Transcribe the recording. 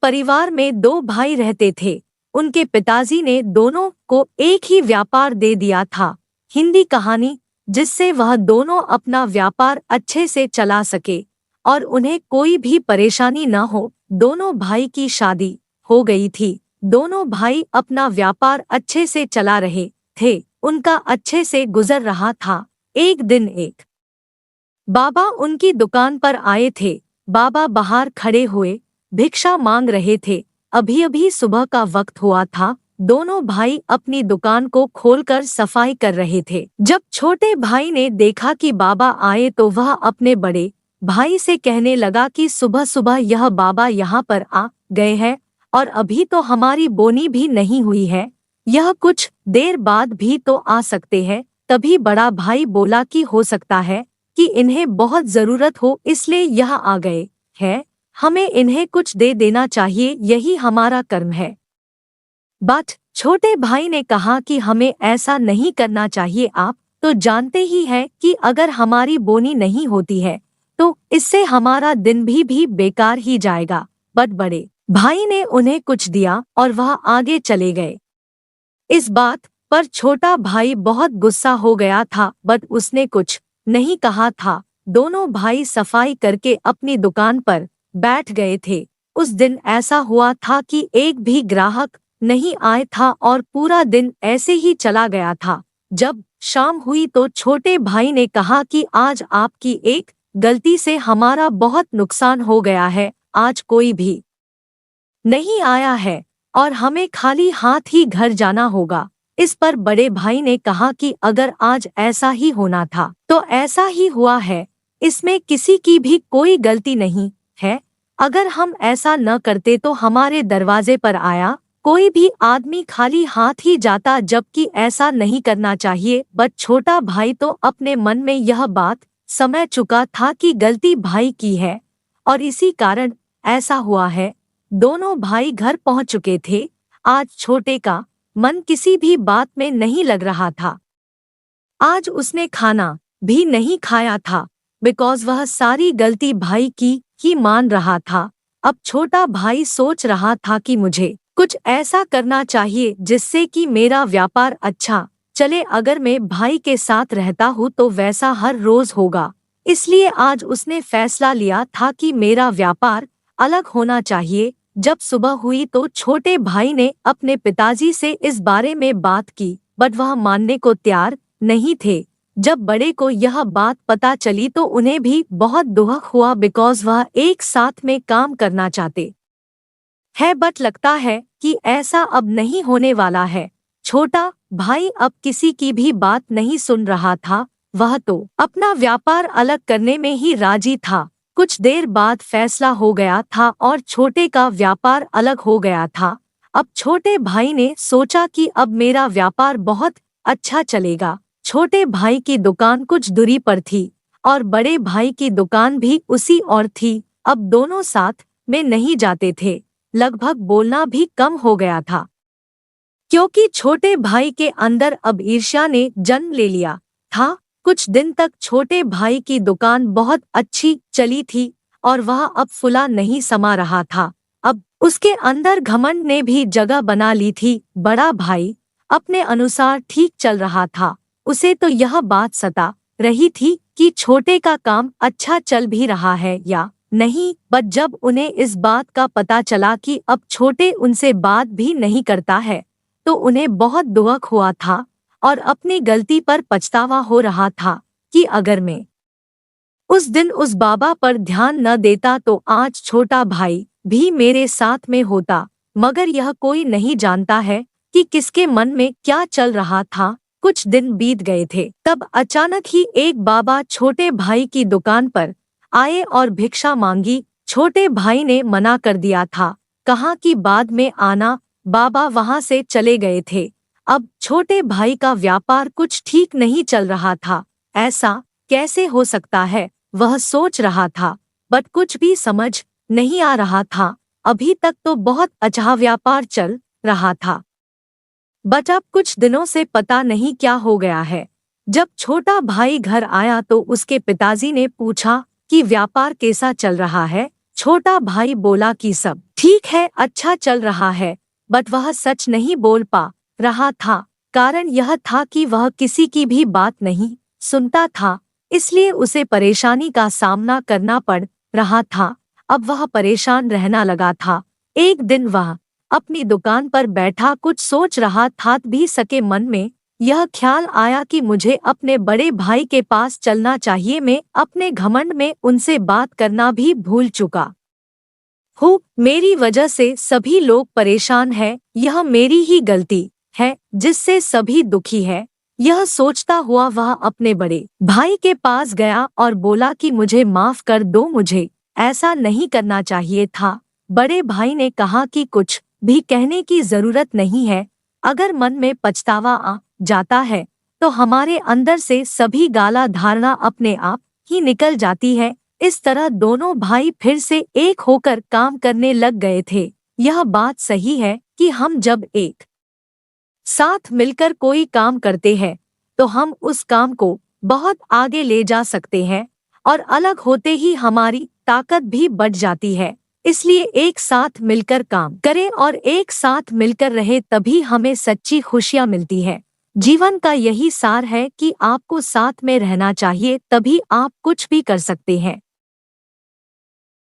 परिवार में दो भाई रहते थे। उनके पिताजी ने दोनों को एक ही व्यापार दे दिया था। हिंदी कहानी, जिससे वह दोनों अपना व्यापार अच्छे से चला सके और उन्हें कोई भी परेशानी न हो। दोनों भाई की शादी हो गई थी। दोनों भाई अपना व्यापार अच्छे से चला रहे थे। उनका अच्छे से गुजर रहा था। एक दिन एक बाबा उनकी दुकान पर आए थे। बाबा बाहर खड़े हुए भिक्षा मांग रहे थे। अभी अभी सुबह का वक्त हुआ था। दोनों भाई अपनी दुकान को खोलकर सफाई कर रहे थे। जब छोटे भाई ने देखा कि बाबा आए तो वह अपने बड़े भाई से कहने लगा कि सुबह सुबह यह बाबा यहाँ पर आ गए हैं और अभी तो हमारी बोनी भी नहीं हुई है। यह कुछ देर बाद भी तो आ सकते हैं। तभी बड़ा भाई बोला कि हो सकता है कि इन्हें बहुत जरूरत हो, इसलिए यहाँ आ गए हैं। हमें इन्हें कुछ दे देना चाहिए, यही हमारा कर्म है। बट छोटे भाई ने कहा कि हमें ऐसा नहीं करना चाहिए। आप तो जानते ही हैं कि अगर हमारी बोनी नहीं होती है तो इससे हमारा दिन भी बेकार ही जाएगा। बट बड़े भाई ने उन्हें कुछ दिया और वह आगे चले गए। इस बात पर छोटा भाई बहुत गुस्सा हो गया था, बट उसने कुछ नहीं कहा था। दोनों भाई सफाई करके अपनी दुकान पर बैठ गए थे। उस दिन ऐसा हुआ था कि एक भी ग्राहक नहीं आया था और पूरा दिन ऐसे ही चला गया था। जब शाम हुई तो छोटे भाई ने कहा कि आज आपकी एक गलती से हमारा बहुत नुकसान हो गया है। आज कोई भी नहीं आया है और हमें खाली हाथ ही घर जाना होगा। इस पर बड़े भाई ने कहा कि अगर आज ऐसा ही होना था तो ऐसा ही हुआ है, इसमें किसी की भी कोई गलती नहीं है। अगर हम ऐसा न करते तो हमारे दरवाजे पर आया कोई भी आदमी खाली हाथ ही जाता, जबकि ऐसा नहीं करना चाहिए। बट छोटा भाई तो अपने मन में यह बात समझ चुका था कि गलती भाई की है और इसी कारण ऐसा हुआ है। दोनों भाई घर पहुंच चुके थे। आज छोटे का मन किसी भी बात में नहीं लग रहा था। आज उसने खाना भी नहीं खाया था बिकॉज वह सारी गलती भाई की ही मान रहा था। अब छोटा भाई सोच रहा था कि मुझे कुछ ऐसा करना चाहिए जिससे कि मेरा व्यापार अच्छा चले। अगर मैं भाई के साथ रहता हूँ तो वैसा हर रोज होगा। इसलिए आज उसने फैसला लिया था कि मेरा व्यापार अलग होना चाहिए। जब सुबह हुई तो छोटे भाई ने अपने पिताजी से इस बारे में बात की, बट वह मानने को तैयार नहीं थे। जब बड़े को यह बात पता चली तो उन्हें भी बहुत दुख हुआ बिकॉज वह एक साथ में काम करना चाहते है, बट लगता है कि ऐसा अब नहीं होने वाला है। छोटा भाई अब किसी की भी बात नहीं सुन रहा था। वह तो अपना व्यापार अलग करने में ही राजी था। कुछ देर बाद फैसला हो गया था और छोटे का व्यापार अलग हो गया था। अब छोटे भाई ने सोचा कि अब मेरा व्यापार बहुत अच्छा चलेगा। छोटे भाई की दुकान कुछ दूरी पर थी और बड़े भाई की दुकान भी उसी और थी। अब दोनों साथ में नहीं जाते थे। लगभग बोलना भी कम हो गया था क्योंकि छोटे भाई के अंदर अब ईर्ष्या ने जन्म ले लिया था। कुछ दिन तक छोटे भाई की दुकान बहुत अच्छी चली थी और वह अब फुला नहीं समा रहा था। अब उसके अंदर घमंड ने भी जगह बना ली थी। बड़ा भाई अपने अनुसार ठीक चल रहा था। उसे तो यह बात सता रही थी कि छोटे का काम अच्छा चल भी रहा है या नहीं। बट जब उन्हें इस बात का पता चला कि अब छोटे उनसे बात भी नहीं करता है तो उन्हें बहुत दुख हुआ था और अपनी गलती पर पछतावा हो रहा था कि अगर मैं उस दिन उस बाबा पर ध्यान न देता तो आज छोटा भाई भी मेरे साथ में होता। मगर यह कोई नहीं जानता है कि किसके मन में क्या चल रहा था। कुछ दिन बीत गए थे, तब अचानक ही एक बाबा छोटे भाई की दुकान पर आए और भिक्षा मांगी। छोटे भाई ने मना कर दिया था, कहा कि बाद में आना। बाबा वहां से चले गए थे। अब छोटे भाई का व्यापार कुछ ठीक नहीं चल रहा था। ऐसा कैसे हो सकता है, वह सोच रहा था, बट कुछ भी समझ नहीं आ रहा था। अभी तक तो बहुत अच्छा व्यापार चल रहा था, बट अब कुछ दिनों से पता नहीं क्या हो गया है। जब छोटा भाई घर आया तो उसके पिताजी ने पूछा कि व्यापार कैसा चल रहा है। छोटा भाई बोला कि सब ठीक है, अच्छा चल रहा है, बट वह सच नहीं बोल पा रहा था। कारण यह था कि वह किसी की भी बात नहीं सुनता था, इसलिए उसे परेशानी का सामना करना पड़ रहा था। अब वह परेशान रहना लगा था। एक दिन वह अपनी दुकान पर बैठा कुछ सोच रहा था, भी सके मन में यह ख्याल आया कि मुझे अपने बड़े भाई के पास चलना चाहिए। मैं अपने घमंड में उनसे बात करना भी भूल चुका हूँ। मेरी वजह से सभी लोग परेशान हैं, यह मेरी ही गलती है जिससे सभी दुखी है। यह सोचता हुआ वह अपने बड़े भाई के पास गया और बोला कि मुझे माफ कर दो, मुझे ऐसा नहीं करना चाहिए था। बड़े भाई ने कहा कि कुछ भी कहने की जरूरत नहीं है, अगर मन में पछतावा आ जाता है तो हमारे अंदर से सभी गाला धारणा अपने आप ही निकल जाती है। इस तरह दोनों भाई फिर से एक होकर काम करने लग गए थे। यह बात सही है कि हम जब एक साथ मिलकर कोई काम करते हैं तो हम उस काम को बहुत आगे ले जा सकते हैं, और अलग होते ही हमारी ताकत भी बढ़ जाती है। इसलिए एक साथ मिलकर काम करें और एक साथ मिलकर रहे, तभी हमें सच्ची खुशियाँ मिलती है। जीवन का यही सार है कि आपको साथ में रहना चाहिए, तभी आप कुछ भी कर सकते हैं।